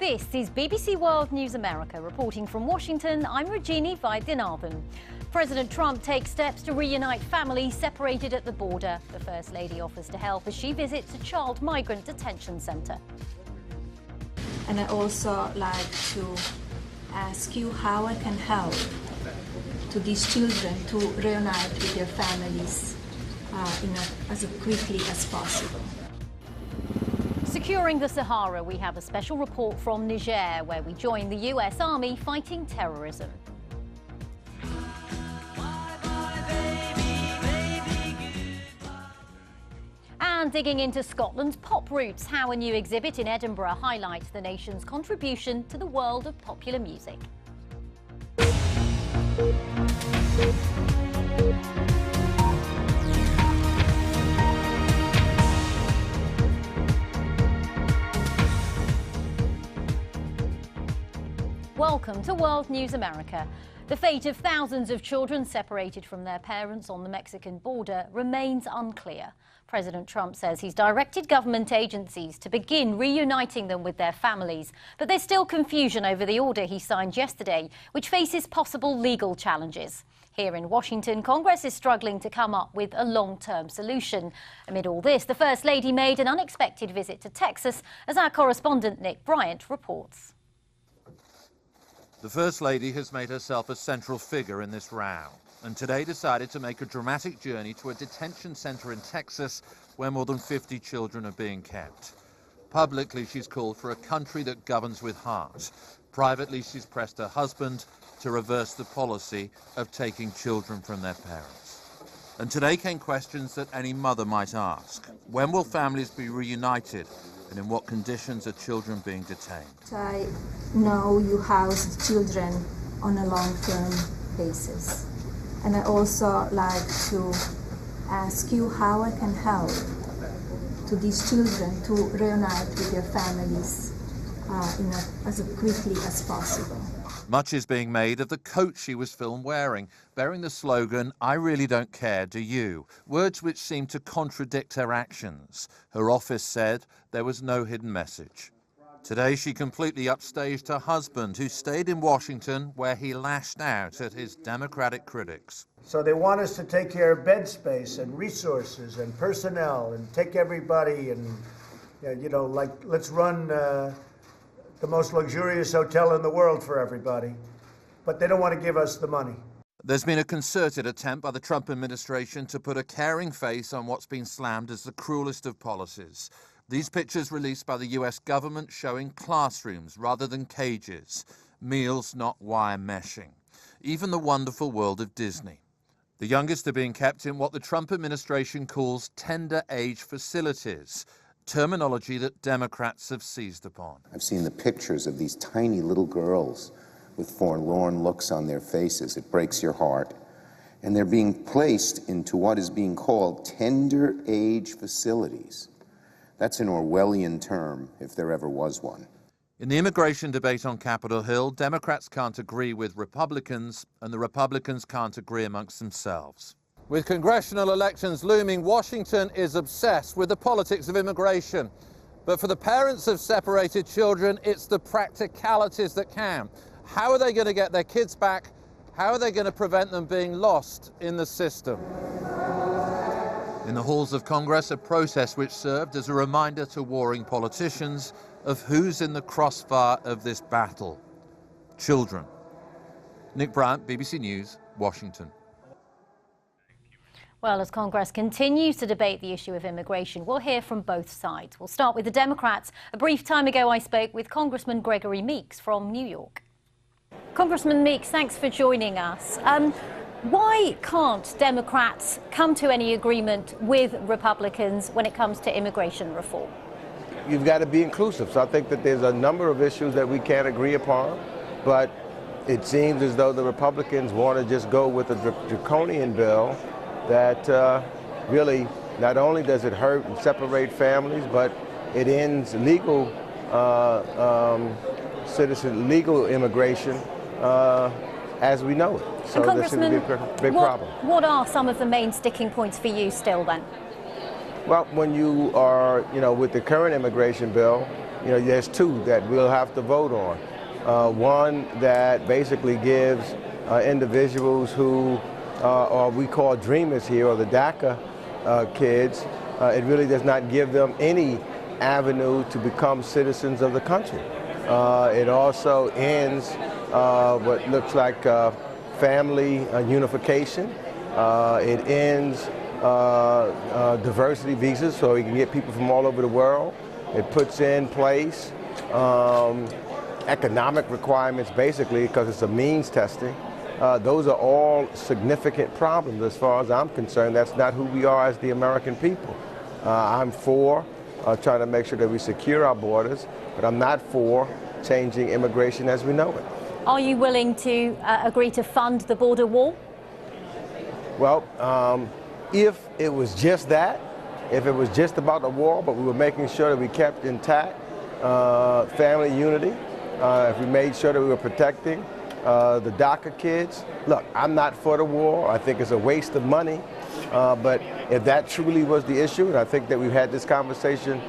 This is BBC World News America. Reporting from Washington, I'm Rajini Vaidyanathan. President Trump takes steps to reunite families separated at the border. The First Lady offers to help as she visits a child migrant detention center. And I also like to ask you how I can help to these children to reunite with their families as quickly as possible. Securing the Sahara, we have a special report from Niger, where we join the US Army fighting terrorism. And digging into Scotland's pop roots, how a new exhibit in Edinburgh highlights the nation's contribution to the world of popular music. Welcome to World News America. The fate of thousands of children separated from their parents on the Mexican border remains unclear. President Trump says he's directed government agencies to begin reuniting them with their families. But there's still confusion over the order he signed yesterday, which faces possible legal challenges. Here in Washington, Congress is struggling to come up with a long-term solution. Amid all this, the First Lady made an unexpected visit to Texas, as our correspondent Nick Bryant reports. The First Lady has made herself a central figure in this row, and today decided to make a dramatic journey to a detention center in Texas where more than 50 children are being kept. Publicly, she's called for a country that governs with heart. Privately, she's pressed her husband to reverse the policy of taking children from their parents. And today came questions that any mother might ask. When will families be reunited? And in what conditions are children being detained? I know you house children on a long-term basis. And I also like to ask you how I can help to these children to reunite with their families as quickly as possible. Much is being made of the coat she was filmed wearing, bearing the slogan, "I really don't care, do you?" Words which seem to contradict her actions. Her office said there was no hidden message. Today she completely upstaged her husband, who stayed in Washington, where he lashed out at his Democratic critics. So they want us to take care of bed space and resources and personnel and take everybody and, let's run the most luxurious hotel in the world for everybody, but they don't want to give us the money. There's been a concerted attempt by the Trump administration to put a caring face on what's been slammed as the cruelest of policies. These pictures released by the US government showing classrooms rather than cages, meals not wire meshing, even the wonderful world of Disney. The youngest are being kept in what the Trump administration calls tender age facilities, terminology that Democrats have seized upon. I've seen the pictures of these tiny little girls with forlorn looks on their faces. It breaks your heart. And they're being placed into what is being called tender age facilities. That's an Orwellian term, if there ever was one. In the immigration debate on Capitol Hill, Democrats can't agree with Republicans, and the Republicans can't agree amongst themselves. With congressional elections looming, Washington is obsessed with the politics of immigration. But for the parents of separated children, it's the practicalities that count. How are they going to get their kids back? How are they going to prevent them being lost in the system? In the halls of Congress, a process which served as a reminder to warring politicians of who's in the crossfire of this battle. Children. Nick Bryant, BBC News, Washington. Well, as Congress continues to debate the issue of immigration, we'll hear from both sides. We'll start with the Democrats. A brief time ago, I spoke with Congressman Gregory Meeks from New York. Congressman Meeks, thanks for joining us. Why can't Democrats come to any agreement with Republicans when it comes to immigration reform? You've got to be inclusive. So I think that there's a number of issues that we can't agree upon, but it seems as though the Republicans want to just go with a draconian bill that really not only does it hurt and separate families, but it ends legal legal immigration as we know it. So this is a big problem. What are some of the main sticking points for you still then? Well, when you are, with the current immigration bill, there's two that we'll have to vote on. One that basically gives individuals who are we call dreamers here, or the DACA kids, it really does not give them any avenue to become citizens of the country. It also ends what looks like family unification. It ends diversity visas, so you can get people from all over the world. It puts in place economic requirements, basically, because it's a means testing. Those are all significant problems as far as I'm concerned. That's not who we are as the American people. I'm for trying to make sure that we secure our borders, but I'm not for changing immigration as we know it. Are you willing to agree to fund the border wall? Well, if it was just that, if it was just about the wall, but we were making sure that we kept intact family unity, if we made sure that we were protecting the DACA kids. Look, I'm not for the war. I think it's a waste of money. But if that truly was the issue, and I think that we've had this conversation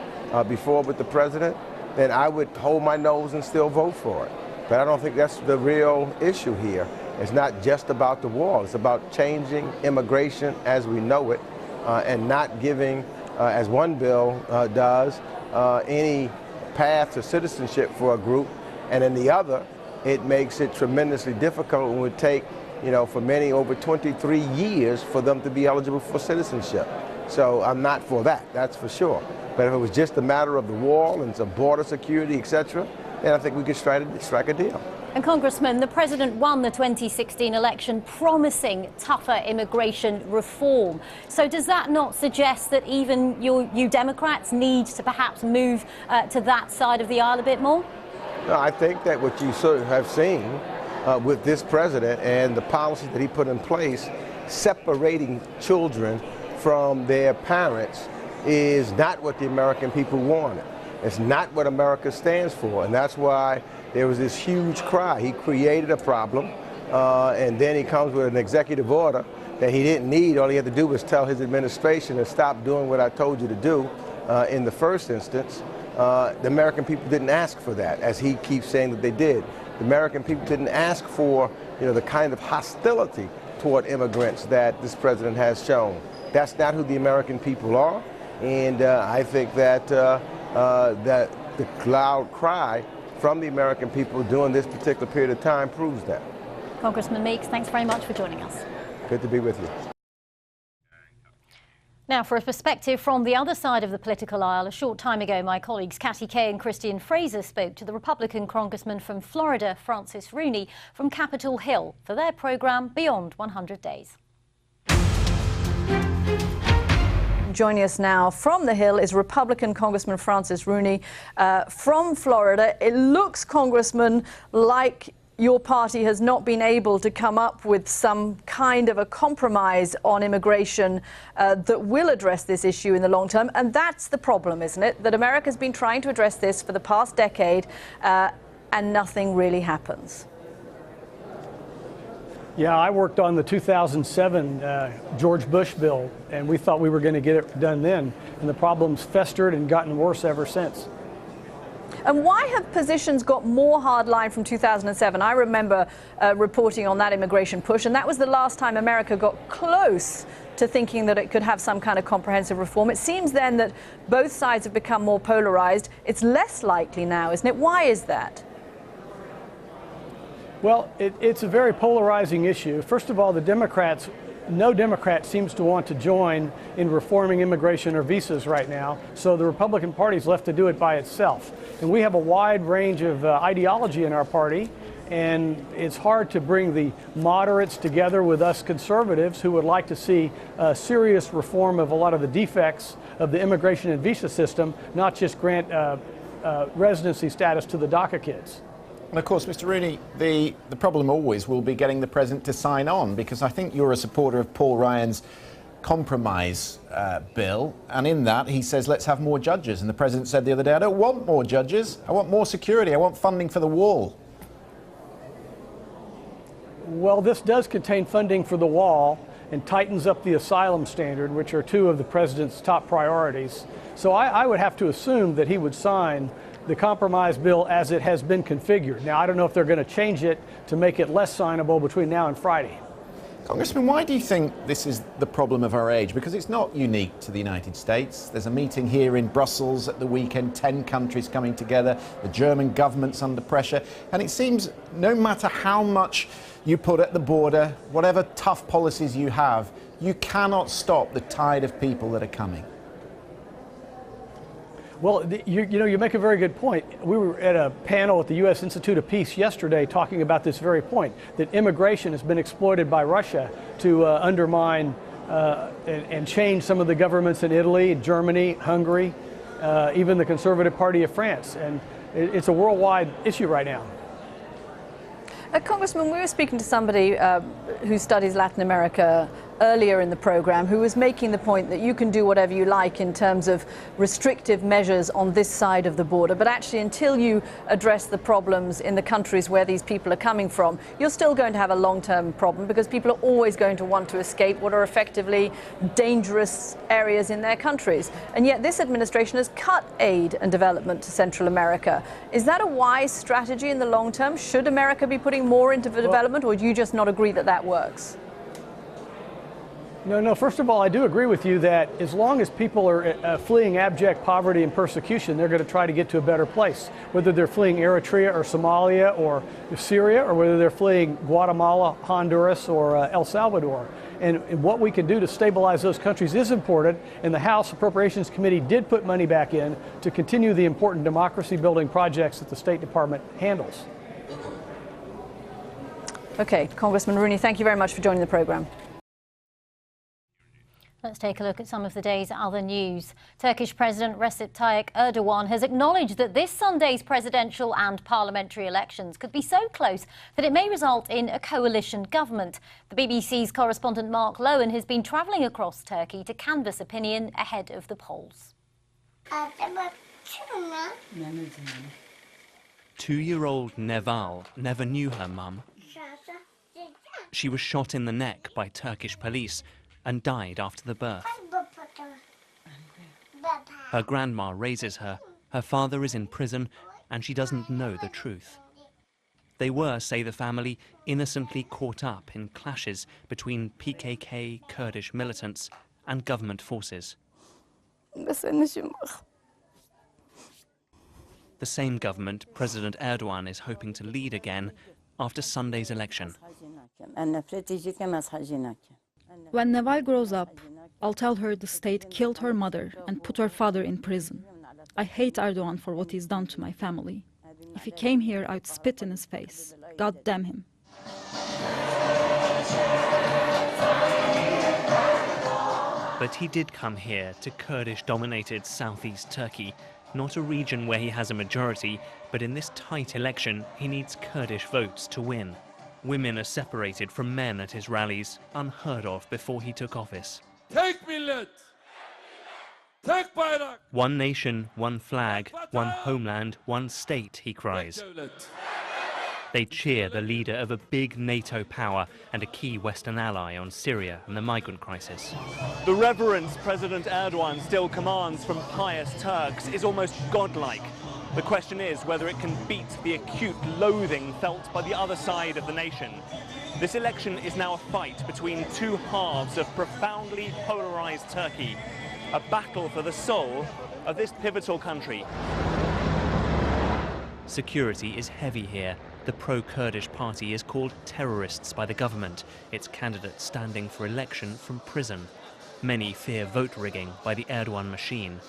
before with the president, then I would hold my nose and still vote for it. But I don't think that's the real issue here. It's not just about the wall. It's about changing immigration as we know it and not giving, as one bill does, any path to citizenship for a group. And in the other, it makes it tremendously difficult and would take, for many over 23 years for them to be eligible for citizenship. So I'm not for that, that's for sure. But if it was just a matter of the wall and some border security, etc., then I think we could strike a deal. And Congressman, the president won the 2016 election promising tougher immigration reform. So does that not suggest that even you Democrats need to perhaps move to that side of the aisle a bit more? No, I think that what you sort of have seen with this president and the policies that he put in place, separating children from their parents, is not what the American people wanted. It's not what America stands for, and that's why there was this huge cry. He created a problem, and then he comes with an executive order that he didn't need. All he had to do was tell his administration to stop doing what I told you to do in the first instance. The American people didn't ask for that, as he keeps saying that they did. The American people didn't ask for, the kind of hostility toward immigrants that this president has shown. That's not who the American people are, and I think that that the loud cry from the American people during this particular period of time proves that. Congressman Meeks, thanks very much for joining us. Good to be with you. Now, for a perspective from the other side of the political aisle, a short time ago, my colleagues Katty Kay and Christian Fraser spoke to the Republican congressman from Florida, Francis Rooney, from Capitol Hill, for their program Beyond 100 Days. Joining us now from the Hill is Republican Congressman Francis Rooney from Florida. It looks, Congressman, like your party has not been able to come up with some kind of a compromise on immigration that will address this issue in the long term. And that's the problem, isn't it? That America's been trying to address this for the past decade and nothing really happens. Yeah, I worked on the 2007 George Bush bill, and we thought we were going to get it done then. And the problem's festered and gotten worse ever since. And why have positions got more hardline from 2007? I remember reporting on that immigration push, and that was the last time America got close to thinking that it could have some kind of comprehensive reform. It seems then that both sides have become more polarized. It's less likely now, isn't it? Why is that? Well, it's a very polarizing issue. First of all, the Democrats, no Democrat seems to want to join in reforming immigration or visas right now, so the Republican Party's left to do it by itself. And we have a wide range of ideology in our party, and it's hard to bring the moderates together with us conservatives who would like to see serious reform of a lot of the defects of the immigration and visa system, not just grant residency status to the DACA kids. And of course, Mr. Rooney, the problem always will be getting the president to sign on, because I think you're a supporter of Paul Ryan's compromise bill, and in that he says let's have more judges, and the president said the other day, I don't want more judges, I want more security, I want funding for the wall. Well, this does contain funding for the wall, and tightens up the asylum standard, which are two of the president's top priorities. So I would have to assume that he would sign the compromise bill as it has been configured. Now, I don't know if they're going to change it to make it less signable between now and Friday. Congressman, why do you think this is the problem of our age? Because it's not unique to the United States. There's a meeting here in Brussels at the weekend, 10 countries coming together, the German government's under pressure, and it seems no matter how much you put at the border, whatever tough policies you have, you cannot stop the tide of people that are coming. Well, you make a very good point. We were at a panel at the U.S. Institute of Peace yesterday talking about this very point, that immigration has been exploited by Russia to undermine and change some of the governments in Italy, Germany, Hungary, even the Conservative Party of France. And it's a worldwide issue right now. Congressman, we were speaking to somebody who studies Latin America earlier in the program, who was making the point that you can do whatever you like in terms of restrictive measures on this side of the border, but actually until you address the problems in the countries where these people are coming from, you're still going to have a long-term problem because people are always going to want to escape what are effectively dangerous areas in their countries. And yet this administration has cut aid and development to Central America. Is that a wise strategy in the long term? Should America be putting more into development, or do you just not agree that that works? No, first of all, I do agree with you that as long as people are fleeing abject poverty and persecution, they're going to try to get to a better place, whether they're fleeing Eritrea or Somalia or Syria, or whether they're fleeing Guatemala, Honduras, or El Salvador. And what we can do to stabilize those countries is important, and the House Appropriations Committee did put money back in to continue the important democracy-building projects that the State Department handles. Okay, Congressman Rooney, thank you very much for joining the program. Let's take a look at some of the day's other news. Turkish President Recep Tayyip Erdogan has acknowledged that this Sunday's presidential and parliamentary elections could be so close that it may result in a coalition government. The BBC's correspondent Mark Lowen has been travelling across Turkey to canvass opinion ahead of the polls. 2-year-old Neval never knew her mum. She was shot in the neck by Turkish police and died after the birth. Her grandma raises her, her father is in prison, and she doesn't know the truth. They were, say the family, innocently caught up in clashes between PKK Kurdish militants and government forces. The same government President Erdogan is hoping to lead again after Sunday's election. When Neval grows up, I'll tell her the state killed her mother and put her father in prison. I hate Erdogan for what he's done to my family. If he came here, I'd spit in his face. God damn him. But he did come here to Kurdish-dominated southeast Turkey, not a region where he has a majority, but in this tight election, he needs Kurdish votes to win. Women are separated from men at his rallies, unheard of before he took office. Tek millet, tek bayrak. One nation, one flag, one homeland, one state, he cries. They cheer the leader of a big NATO power and a key Western ally on Syria and the migrant crisis. The reverence President Erdogan still commands from pious Turks is almost godlike. The question is whether it can beat the acute loathing felt by the other side of the nation. This election is now a fight between two halves of profoundly polarized Turkey, a battle for the soul of this pivotal country. Security is heavy here. The pro-Kurdish party is called terrorists by the government, its candidates standing for election from prison. Many fear vote rigging by the Erdogan machine.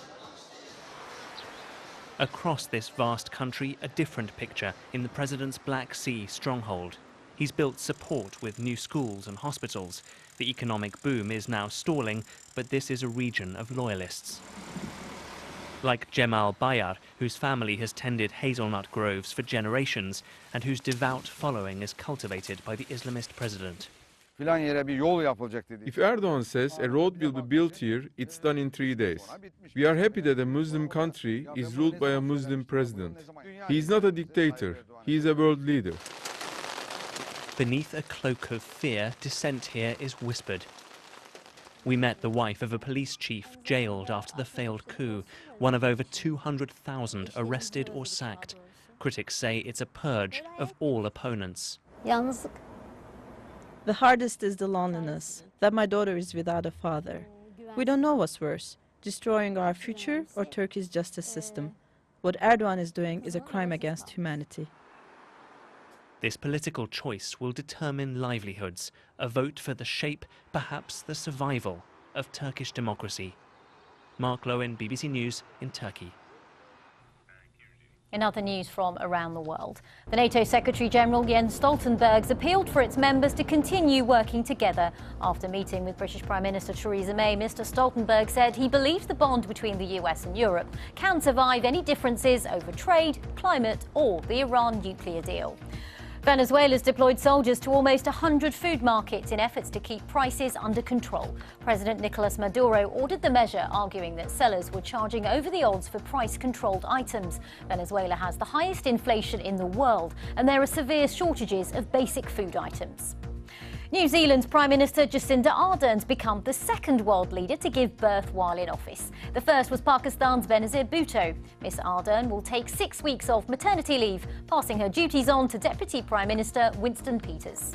Across this vast country, a different picture in the president's Black Sea stronghold. He's built support with new schools and hospitals. The economic boom is now stalling, but this is a region of loyalists. Like Cemal Bayar, whose family has tended hazelnut groves for generations and whose devout following is cultivated by the Islamist president. If Erdogan says a road will be built here, it's done in 3 days. We are happy that a Muslim country is ruled by a Muslim president. He is not a dictator, he is a world leader. Beneath a cloak of fear, dissent here is whispered. We met the wife of a police chief jailed after the failed coup, one of over 200,000 arrested or sacked. Critics say it's a purge of all opponents. The hardest is the loneliness, that my daughter is without a father. We don't know what's worse, destroying our future or Turkey's justice system. What Erdogan is doing is a crime against humanity. This political choice will determine livelihoods, a vote for the shape, perhaps the survival, of Turkish democracy. Mark Lowen, BBC News in Turkey. In other news from around the world, the NATO Secretary-General Jens Stoltenberg's appealed for its members to continue working together. After meeting with British Prime Minister Theresa May, Mr Stoltenberg said he believes the bond between the US and Europe can survive any differences over trade, climate or the Iran nuclear deal. Venezuela's deployed soldiers to almost 100 food markets in efforts to keep prices under control. President Nicolas Maduro ordered the measure, arguing that sellers were charging over the odds for price-controlled items. Venezuela has the highest inflation in the world, and there are severe shortages of basic food items. New Zealand's Prime Minister Jacinda Ardern's become the second world leader to give birth while in office. The first was Pakistan's Benazir Bhutto. Miss Ardern will take 6 weeks of maternity leave, passing her duties on to Deputy Prime Minister Winston Peters.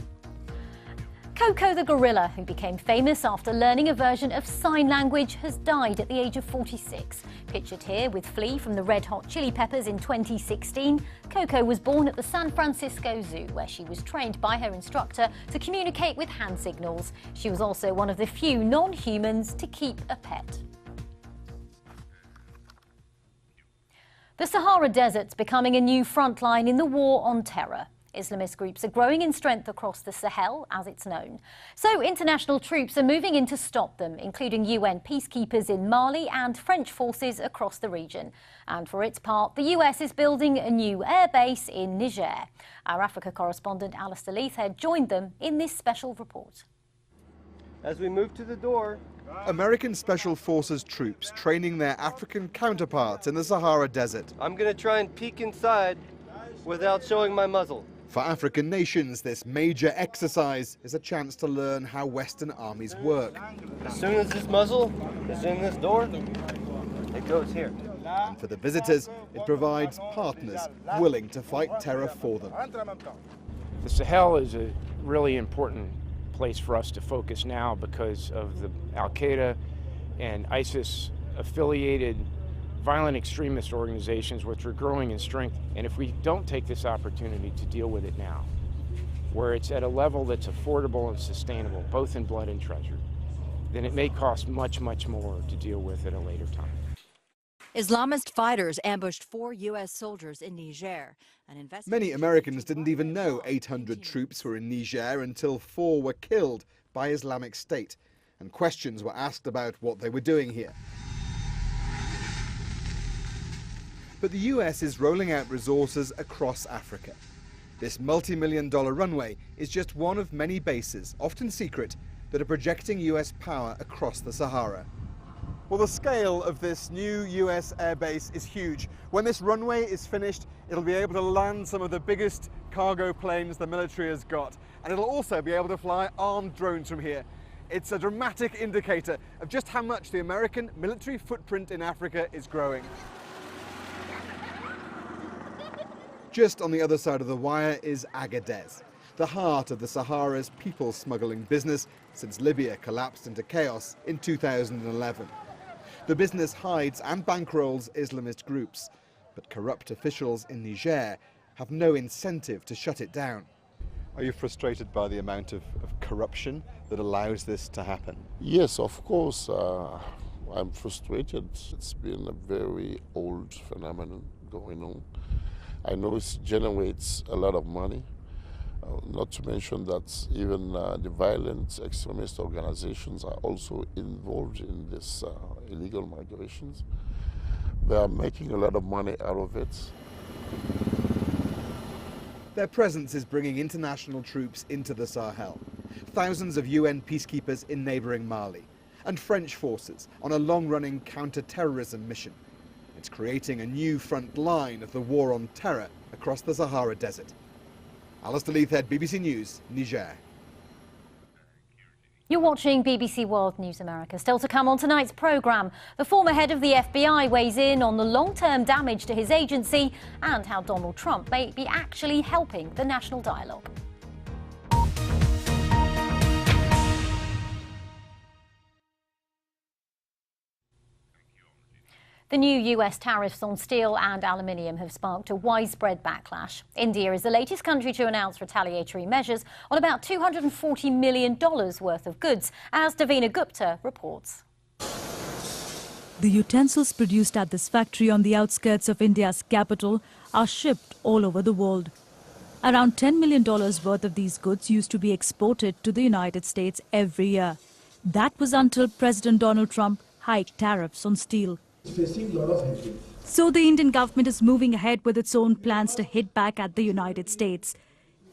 Coco the gorilla, who became famous after learning a version of sign language, has died at the age of 46. Pictured here with Flea from the Red Hot Chili Peppers in 2016, Coco was born at the San Francisco Zoo, where she was trained by her instructor to communicate with hand signals. She was also one of the few non-humans to keep a pet. The Sahara Desert's becoming a new frontline in the war on terror. Islamist groups are growing in strength across the Sahel, as it's known. So international troops are moving in to stop them, including UN peacekeepers in Mali and French forces across the region. And for its part, the US is building a new airbase in Niger. Our Africa correspondent Alistair Leithhead joined them in this special report. As we move to the door, American Special Forces troops training their African counterparts in the Sahara Desert. I'm going to try and peek inside without showing my muzzle. For African nations, this major exercise is a chance to learn how Western armies work. As soon as this muzzle is in this door, it goes here. And for the visitors, it provides partners willing to fight terror for them. The Sahel is a really important place for us to focus now because of the Al-Qaeda and ISIS-affiliated violent extremist organizations which are growing in strength. And if we don't take this opportunity to deal with it now, where it's at a level that's affordable and sustainable, both in blood and treasure, then it may cost much, much more to deal with at a later time. Islamist fighters ambushed 4 U.S. soldiers in Niger. Many Americans didn't even know 800 troops were in Niger until 4 were killed by Islamic State, and questions were asked about what they were doing here. But the US is rolling out resources across Africa. This multi-million-dollar runway is just one of many bases, often secret, that are projecting US power across the Sahara. Well, the scale of this new US airbase is huge. When this runway is finished, it'll be able to land some of the biggest cargo planes the military has got, and it'll also be able to fly armed drones from here. It's a dramatic indicator of just how much the American military footprint in Africa is growing. Just on the other side of the wire is Agadez, the heart of the Sahara's people smuggling business since Libya collapsed into chaos in 2011. The business hides and bankrolls Islamist groups, but corrupt officials in Niger have no incentive to shut it down. Are you frustrated by the amount of corruption that allows this to happen? Yes, of course. I'm frustrated. It's been a very old phenomenon going on. I know it generates a lot of money, not to mention that even the violent extremist organizations are also involved in this illegal migrations. They are making a lot of money out of it. Their presence is bringing international troops into the Sahel. Thousands of UN peacekeepers in neighboring Mali, and French forces on a long-running counter-terrorism mission. It's creating a new front line of the war on terror across the Sahara Desert. Alistair Leithhead, BBC News, Niger. You're watching BBC World News America. Still to come on tonight's programme, the former head of the FBI weighs in on the long-term damage to his agency and how Donald Trump may be actually helping the national dialogue. The new US tariffs on steel and aluminium have sparked a widespread backlash. India is the latest country to announce retaliatory measures on about $240 million worth of goods, as Davina Gupta reports. The utensils produced at this factory on the outskirts of India's capital are shipped all over the world. Around $10 million worth of these goods used to be exported to the United States every year. That was until President Donald Trump hiked tariffs on steel. Facing a lot of headwinds. So the Indian government is moving ahead with its own plans to hit back at the United States.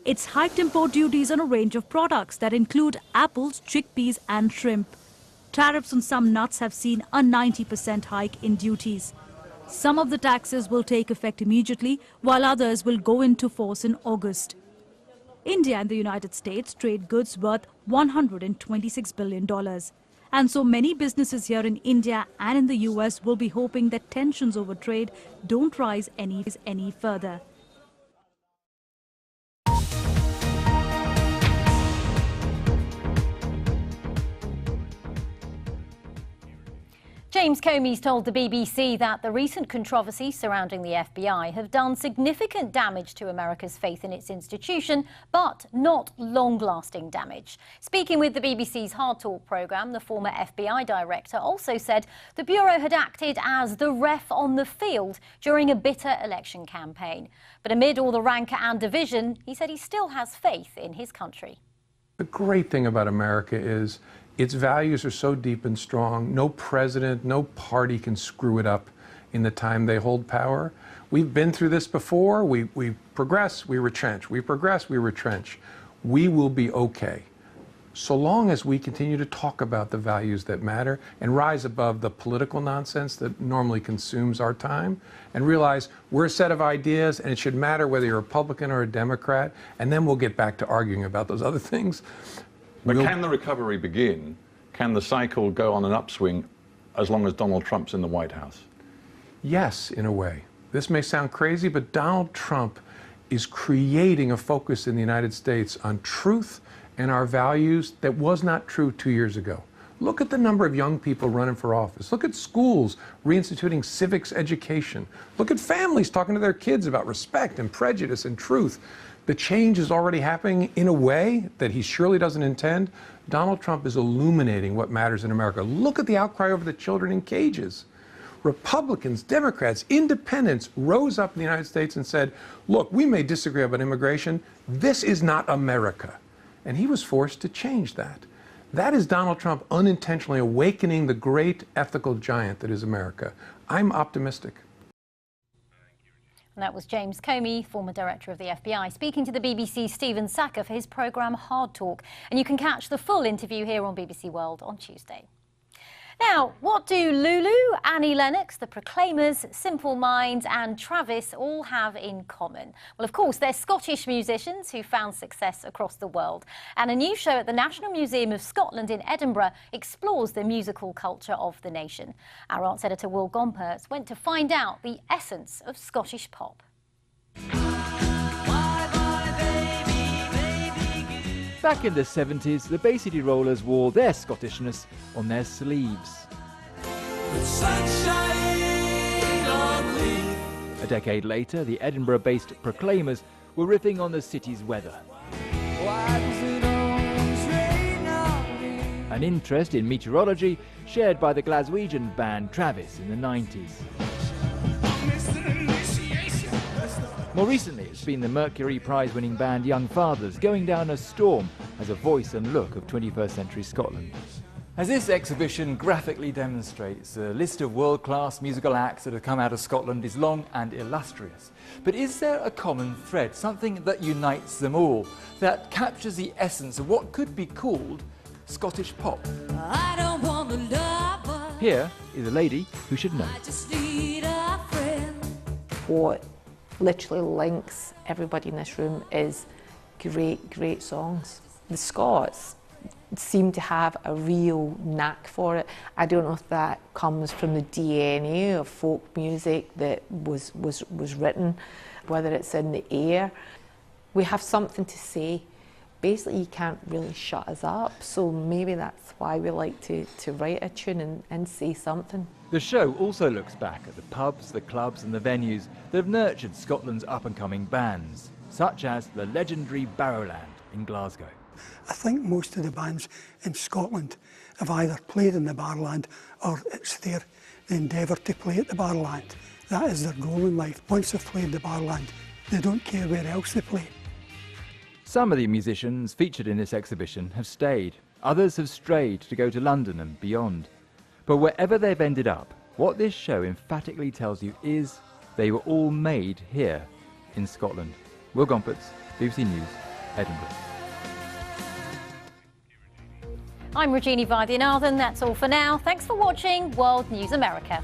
It's hiked import duties on a range of products that include apples, chickpeas and shrimp. Tariffs on some nuts have seen a 90% hike in duties. Some of the taxes will take effect immediately, while others will go into force in August. India and the United States trade goods worth $126 billion. And so many businesses here in India and in the US will be hoping that tensions over trade don't rise any further. James Comey's told the BBC that the recent controversies surrounding the FBI have done significant damage to America's faith in its institution, but not long-lasting damage. Speaking with the BBC's Hard Talk programme, the former FBI director also said the Bureau had acted as the ref on the field during a bitter election campaign. But amid all the rancor and division, he said he still has faith in his country. The great thing about America is its values are so deep and strong. No president, no party can screw it up in the time they hold power. We've been through this before. We progress, we retrench. We progress, we retrench. We will be okay, so long as we continue to talk about the values that matter and rise above the political nonsense that normally consumes our time and realize we're a set of ideas and it should matter whether you're a Republican or a Democrat, and then we'll get back to arguing about those other things. But can the recovery begin? Can the cycle go on an upswing as long as Donald Trump's in the White House? Yes, in a way. This may sound crazy, but Donald Trump is creating a focus in the United States on truth and our values that was not true 2 years ago. Look at the number of young people running for office. Look at schools reinstituting civics education. Look at families talking to their kids about respect and prejudice and truth. The change is already happening in a way that he surely doesn't intend. Donald Trump is illuminating what matters in America. Look at the outcry over the children in cages. Republicans, Democrats, independents rose up in the United States and said, look, we may disagree about immigration. This is not America. And he was forced to change that. That is Donald Trump unintentionally awakening the great ethical giant that is America. I'm optimistic. And that was James Comey, former director of the FBI, speaking to the BBC's Stephen Sackur for his programme Hard Talk. And you can catch the full interview here on BBC World on Tuesday. Now, what do Lulu, Annie Lennox, the Proclaimers, Simple Minds and Travis all have in common? Well, of course, they're Scottish musicians who found success across the world. And a new show at the National Museum of Scotland in Edinburgh explores the musical culture of the nation. Our arts editor Will Gompertz went to find out the essence of Scottish pop. Back in the 70s, the Bay City Rollers wore their Scottishness on their sleeves. A decade later, the Edinburgh-based Proclaimers were riffing on the city's weather. An interest in meteorology shared by the Glaswegian band Travis in the 90s. More recently, it's been the Mercury Prize-winning band Young Fathers going down a storm as a voice and look of 21st century Scotland. As this exhibition graphically demonstrates, the list of world-class musical acts that have come out of Scotland is long and illustrious. But is there a common thread, something that unites them all, that captures the essence of what could be called Scottish pop? I don't want to love. Here is a lady who should know. I just need a friend. What literally links everybody in this room is great songs. The Scots seem to have a real knack for it. I don't know if that comes from the DNA of folk music that was written, whether it's in the air. We have something to say. Basically, you can't really shut us up, so maybe that's why we like to write a tune and say something. The show also looks back at the pubs, the clubs and the venues that have nurtured Scotland's up-and-coming bands, such as the legendary Barrowland in Glasgow. I think most of the bands in Scotland have either played in the Barrowland or it's their endeavour to play at the Barrowland. That is their goal in life. Once they've played the Barrowland, they don't care where else they play. Some of the musicians featured in this exhibition have stayed. Others have strayed to go to London and beyond. But wherever they've ended up, what this show emphatically tells you is they were all made here in Scotland. Will Gompertz, BBC News, Edinburgh. I'm Rajini Vaidyanathan. That's all for now. Thanks for watching World News America.